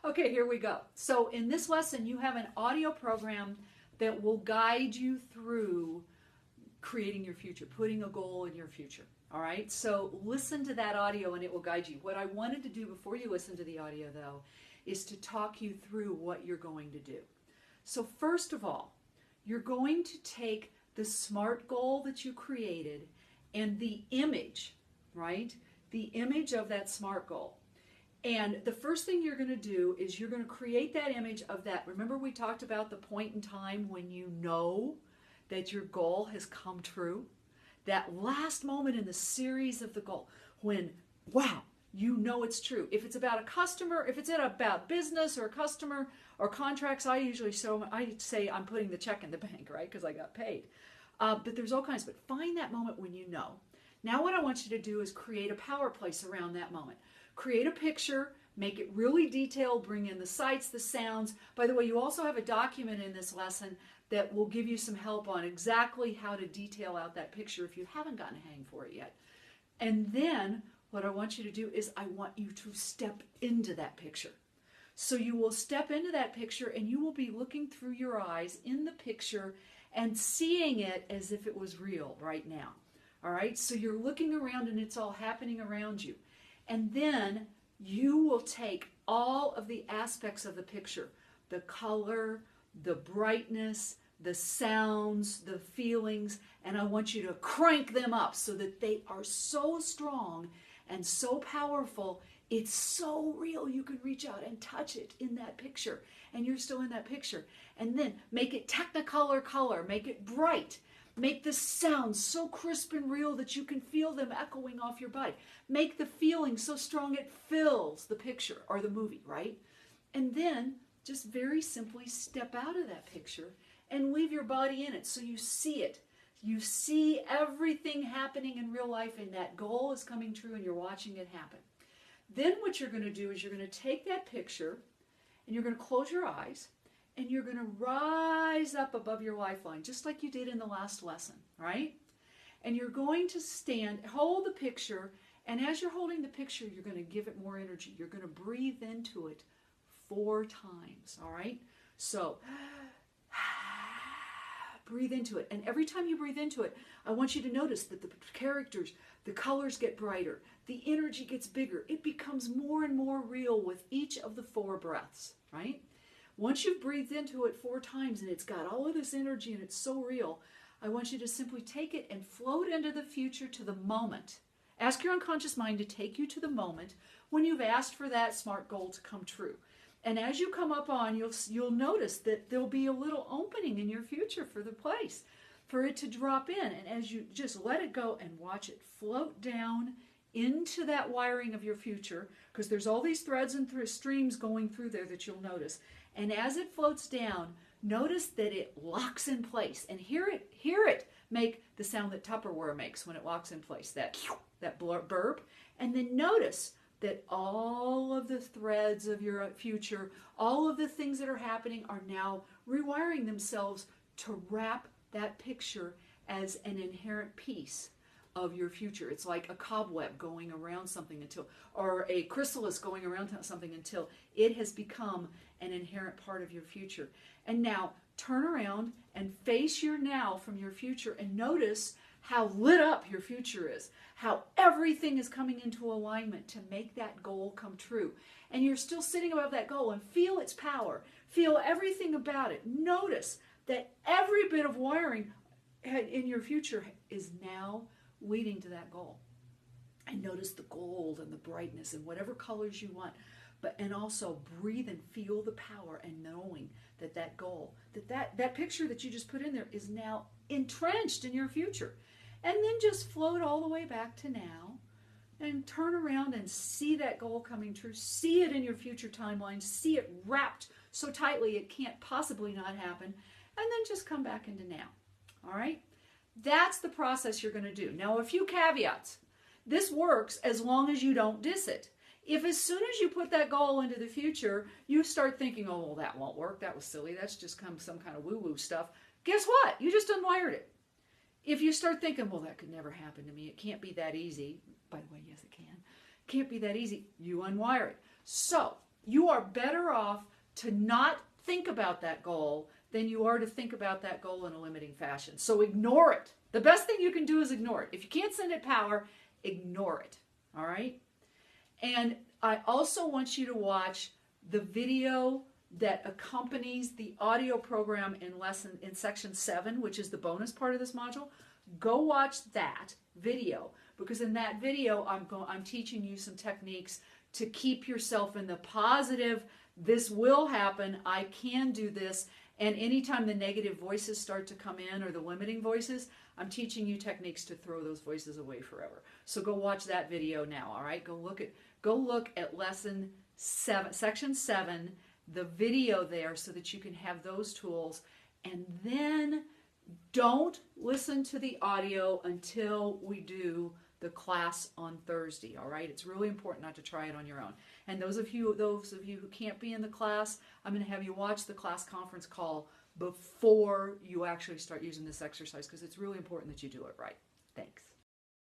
Okay, here we go. So in this lesson, you have an audio program that will guide you through creating your future, putting a goal in your future. All right, so listen to that audio and it will guide you. What I wanted to do before you listen to the audio, though, is to talk you through what you're going to do. So first of all, you're going to take the SMART goal that you created and the image, right? The image of that SMART goal. And the first thing you're going to do is you're going to create that image of that. Remember we talked about the point in time when you know that your goal has come true? That last moment in the series of the goal when, wow, you know it's true. If it's about a customer, if it's about business or a customer or contracts, I say I'm putting the check in the bank, right? Because I got paid. But there's all kinds. But find that moment when you know. Now what I want you to do is create a power place around that moment. Create a picture, make it really detailed, bring in the sights, the sounds. By the way, you also have a document in this lesson that will give you some help on exactly how to detail out that picture if you haven't gotten a hang for it yet. And then what I want you to do is I want you to step into that picture. So you will step into that picture and you will be looking through your eyes in the picture and seeing it as if it was real right now. All right, so you're looking around and it's all happening around you. And then you will take all of the aspects of the picture, the color, the brightness, the sounds, the feelings, and I want you to crank them up so that they are so strong and so powerful, it's so real you can reach out and touch it in that picture, and you're still in that picture. And then make it Technicolor color, make it bright. Make the sounds so crisp and real that you can feel them echoing off your body. Make the feeling so strong it fills the picture or the movie, right? And then just very simply step out of that picture and leave your body in it so you see it. You see everything happening in real life and that goal is coming true and you're watching it happen. Then what you're going to do is you're going to take that picture and you're going to close your eyes and you're going to rise up above your lifeline, just like you did in the last lesson, right? And you're going to stand, hold the picture, and as you're holding the picture, you're going to give it more energy. You're going to breathe into it 4 times, all right? So, breathe into it. And every time you breathe into it, I want you to notice that the characters, the colors get brighter, the energy gets bigger. It becomes more and more real with each of the 4 breaths, right? Once you've breathed into it 4 times and it's got all of this energy and it's so real, I want you to simply take it and float into the future to the moment. Ask your unconscious mind to take you to the moment when you've asked for that SMART goal to come true. And as you come up on, you'll notice that there'll be a little opening in your future for the place, for it to drop in. And as you just let it go and watch it float down into that wiring of your future, because there's all these threads and streams going through there that you'll notice. And as it floats down, notice that it locks in place. And hear it make the sound that Tupperware makes when it locks in place, that burp. And then notice that all of the threads of your future, all of the things that are happening are now rewiring themselves to wrap that picture as an inherent piece of your future. It's like a cobweb going around something or a chrysalis going around something until it has become an inherent part of your future. And now turn around and face your now from your future and notice how lit up your future is, how everything is coming into alignment to make that goal come true. And you're still sitting above that goal and feel its power. Feel everything about it. Notice that every bit of wiring in your future is now leading to that goal. And notice the gold and the brightness and whatever colors you want. And also breathe and feel the power and knowing that that goal, that picture that you just put in there is now entrenched in your future. And then just float all the way back to now and turn around and see that goal coming true. See it in your future timeline. See it wrapped so tightly it can't possibly not happen. And then just come back into now. All right? That's the process you're going to do. Now, a few caveats. This works as long as you don't diss it. If as soon as you put that goal into the future, you start thinking, oh, well, that won't work. That was silly. That's just some kind of woo-woo stuff. Guess what? You just unwired it. If you start thinking, well, that could never happen to me. It can't be that easy. By the way, yes, it can. It can't be that easy. You unwire it. So you are better off to not think about that goal than you are to think about that goal in a limiting fashion. So ignore it. The best thing you can do is ignore it. If you can't send it power, ignore it. All right? And I also want you to watch the video that accompanies the audio program in section 7, which is the bonus part of this module. Go watch that video, because in that video I'm teaching you some techniques to keep yourself in the positive. This will happen. I can do this. And anytime the negative voices start to come in, or the limiting voices, I'm teaching you techniques to throw those voices away forever. So go watch that video now. All right, go look at lesson 7, section 7, the video there, so that you can have those tools. And then don't listen to the audio until we do the class on Thursday. All right, it's really important not to try it on your own. And those of you who can't be in the class, I'm going to have you watch the class conference call before you actually start using this exercise, because it's really important that you do it right. Thanks.